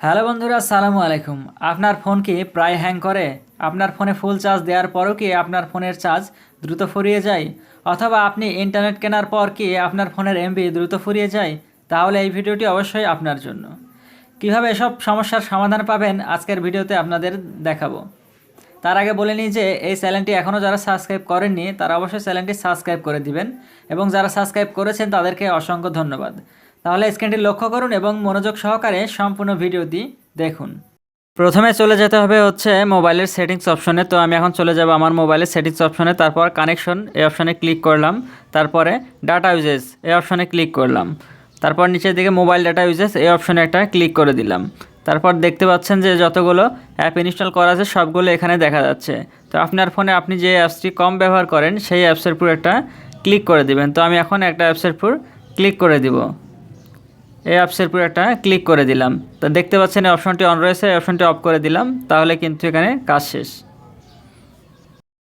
Hello বন্ধুরা, আসসালামু আলাইকুম। আপনার ফোন কি প্রায় হ্যাং করে? আপনার ফোনে ফুল চার্জ দেওয়ার পরও কি আপনার ফোনের চার্জ দ্রুত ফুরিয়ে যায়? অথবা আপনি ইন্টারনেট কেনার পর কি আপনার ফোনের এমবি দ্রুত ফুরিয়ে যায়? তাহলে এই ভিডিওটি অবশ্যই আপনার জন্য। কিভাবে এসব সমস্যার সমাধান পাবেন আজকের ভিডিওতে আপনাদের দেখাবো। তার আগে বলে নিই যে এই চ্যানেলটি এখনও যারা সাবস্ক্রাইব করেননি তারা অবশ্যই চ্যানেলটি সাবস্ক্রাইব করে দিবেন, এবং যারা সাবস্ক্রাইব করেছেন তাদেরকে অসংখ্য ধন্যবাদ। তাহলে স্ক্রিনটি লক্ষ্য করুন এবং মনোযোগ সহকারে সম্পূর্ণ ভিডিওটি দেখুন। প্রথমে চলে যেতে হবে হচ্ছে মোবাইলের সেটিংস অপশনে। তো আমি এখন চলে যাব আমার মোবাইলের সেটিংস অপশনে, তারপর কানেকশন এই অপশনে ক্লিক করলাম, তারপরে ডাটা ইউজেস এই অপশনে ক্লিক করলাম, তারপর নিচের দিকে মোবাইল ডাটা ইউজেস এই অপশনে একটা ক্লিক করে দিলাম। তারপর দেখতে পাচ্ছেন যে যতগুলো অ্যাপ ইনস্টল করা আছে সবগুলো এখানে দেখা যাচ্ছে। তো আপনার ফোনে আপনি যে অ্যাপসটি কম ব্যবহার করেন সেই অ্যাপসের উপর একটা ক্লিক করে দিবেন। তো আমি এখন একটা অ্যাপসের উপর ক্লিক করে দিব। এই অ্যাপসের উপর একটা ক্লিক করে দিলাম। তো দেখতে পাচ্ছেন এই অপশনটি অন রয়েছে, এই অপশনটি অফ করে দিলাম, তাহলে কিন্তু এখানে কাজ শেষ।